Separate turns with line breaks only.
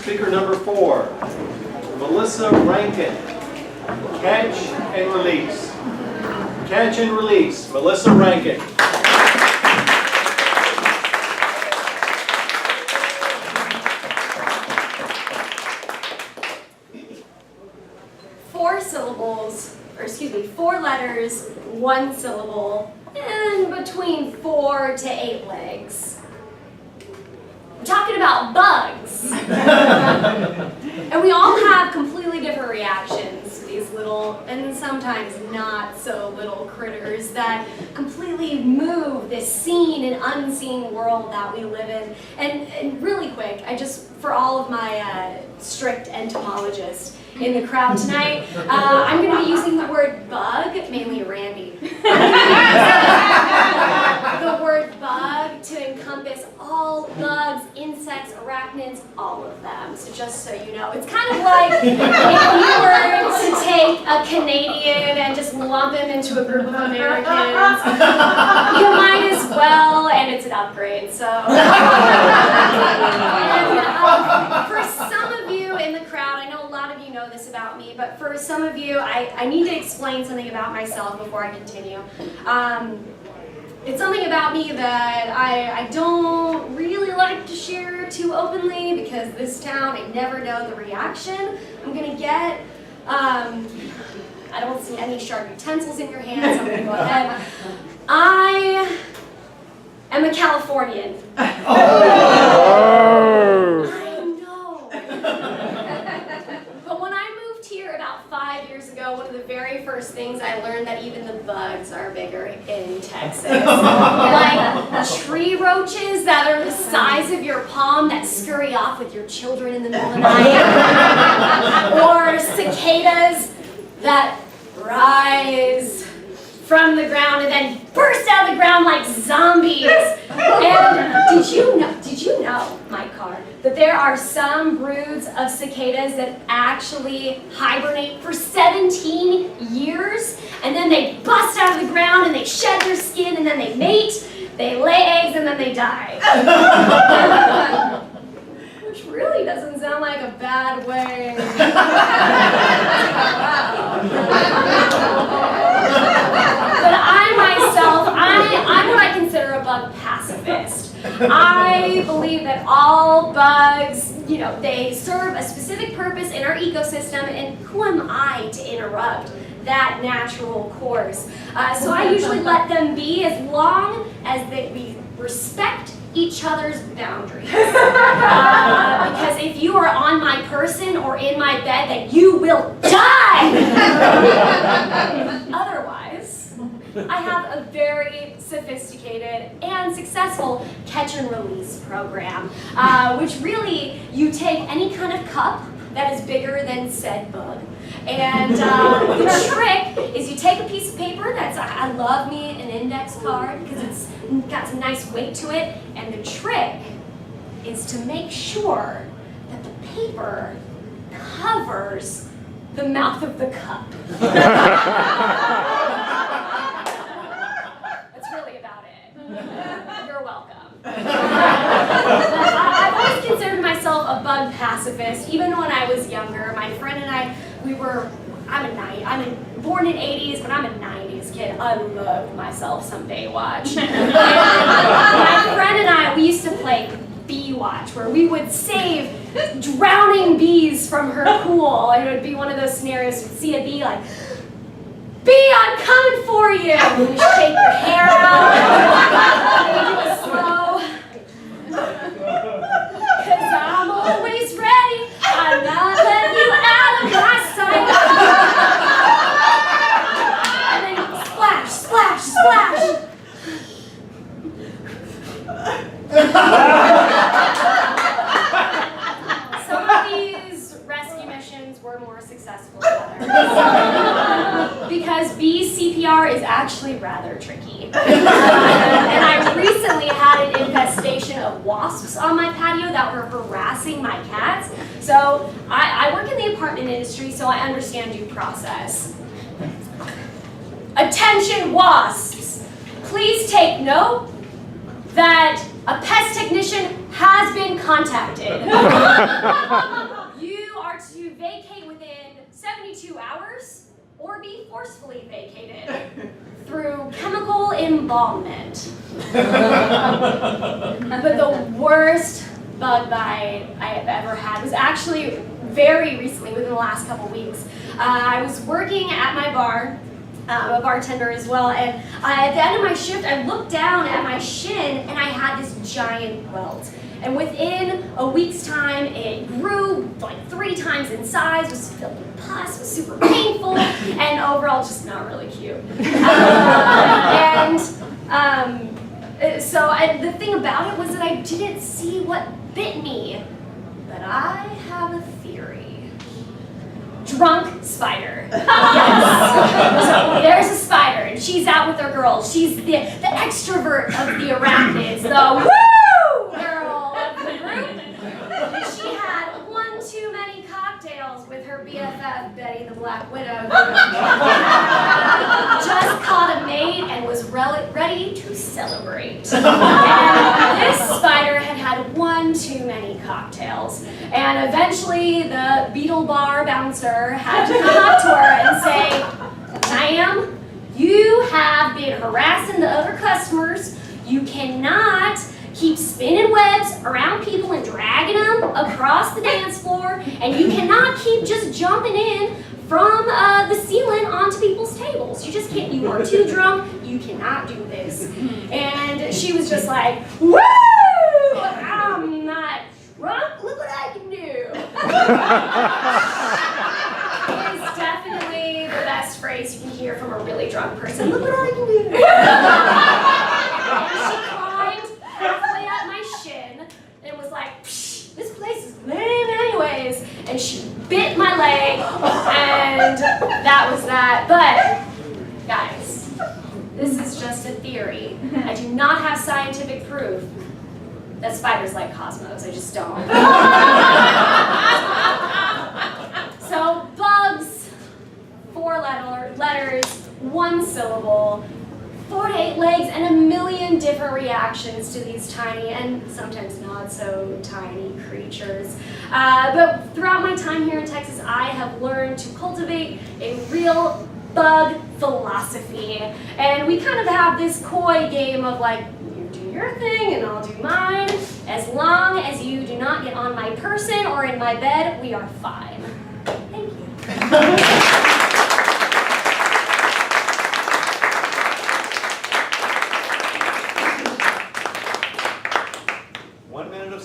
Speaker number 4, Melissa Rankin. Catch and release. Catch and release, Melissa Rankin.
Four letters, one syllable, and between 4 to 8 legs. I'm talking about bugs. And we all have completely different reactions to these little, and sometimes not so little critters that completely move this seen and unseen world that we live in. And really quick, for all of my strict entomologists in the crowd tonight, I'm going to be using the word bug, mainly Randy. The word bug to encompass all bugs, insects, arachnids, all of them. So just so you know, it's kind of like if you were to take a Canadian and just lump him into a group of Americans, you might as well, and it's an upgrade, so. And, for some of you in the crowd, I know a lot of you know this about me, but for some of you, I need to explain something about myself before I continue. It's something about me that I don't really like to share too openly because this town, I never know the reaction I'm going to get. I don't see any sharp utensils in your hands, so I'm going to go ahead. I am a Californian. But when I moved here about 5 years ago, one of the very first things I learned that even the bugs are bigger in Texas. Like tree roaches that are the size of your palm that scurry off with your children in the middle of the night. Or cicadas that rise from the ground and then burst out of the ground like zombies. And did you know, my car, that there are some broods of cicadas that actually hibernate for 17 years, and then they bust out of the ground and they shed their skin and then they mate, they lay eggs and then they die. Which really doesn't sound like a bad way. But I myself, I'm what I consider a bug pacifist. I believe that all bugs, they serve a specific purpose in our ecosystem, and who am I to interrupt that natural course? So I usually let them be as long as we respect each other's boundaries. Because if you are on my person or in my bed, then you will die! Otherwise, I have a very sophisticated and successful catch and release program, which really, you take any kind of cup that is bigger than said bug. And the trick is you take a piece of paper I love me an index card because it's got some nice weight to it, and the trick is to make sure that the paper covers the mouth of the cup. That's really about it. You're welcome. I've always considered myself a bug pacifist, even when I was younger. My friend and I, I'm born in 80s, but I'm a 90s kid. I loved myself some Baywatch. And my friend and I, we used to play Bee Watch, where we would save drowning bees from her pool. And it would be one of those scenarios, you'd see a bee like, "Bee, I'm coming for you!" And you shake your hair out, and you do it slow. "'Cause I'm always ready, I'm not letting you out of my sight." And then you splash, splash, splash. Some of these rescue missions were more successful than others. Because bee CPR is actually rather tricky. And I recently had an infestation of wasps on my patio that were harassing my cats. So I work in the apartment industry, so I understand due process. Attention wasps! Please take note that a pest technician has been been contacted. You are to vacate within 72 hours or be forcefully vacated through chemical embalmment. But the worst bug bite I have ever had was actually very recently, within the last couple weeks. I was working at my bar, a bartender as well, and at the end of my shift, I looked down at my shin and I had this giant welt. And within a week's time, it grew like 3 times in size, was filled with pus, was super painful, and overall just not really cute. The thing about it was that I didn't see what bit me, but I have a theory. Drunk spider. Yes. So there's a spider, and she's out with her girls. She's the extrovert of the arachnids, the woo girl of the group. And she had one too many cocktails with her BFF, Betty the Black Widow. Just caught a mate and was ready to celebrate. And this spider had had one too many cocktails. And eventually the Beetle Bar bouncer had to come up to her and say, "Ma'am, you have been harassing the other customers. You cannot keep spinning webs around people and dragging them across the dance floor, and you cannot keep just jumping in from the ceiling onto people's tables. You just can't, you are too drunk, you cannot do this." And she was just like, "Woo! I'm not drunk, look what I can do." It's definitely the best phrase you can hear from a really drunk person. Look what I can do. And she climbed halfway up my shin and was like, "Psh, this place is lame anyways." And she bit my leg, and that was that. But, guys, this is just a theory. I do not have scientific proof that spiders like Cosmos. I just don't. So, bugs, 4 letters, 1 syllable, 4 to 8 legs, and a million different reactions to these tiny and sometimes not so tiny creatures. But throughout my time here in Texas, I have learned to cultivate a real bug philosophy. And we kind of have this coy game of like, you do your thing and I'll do mine. As long as you do not get on my person or in my bed, we are fine. Thank you.
1 minute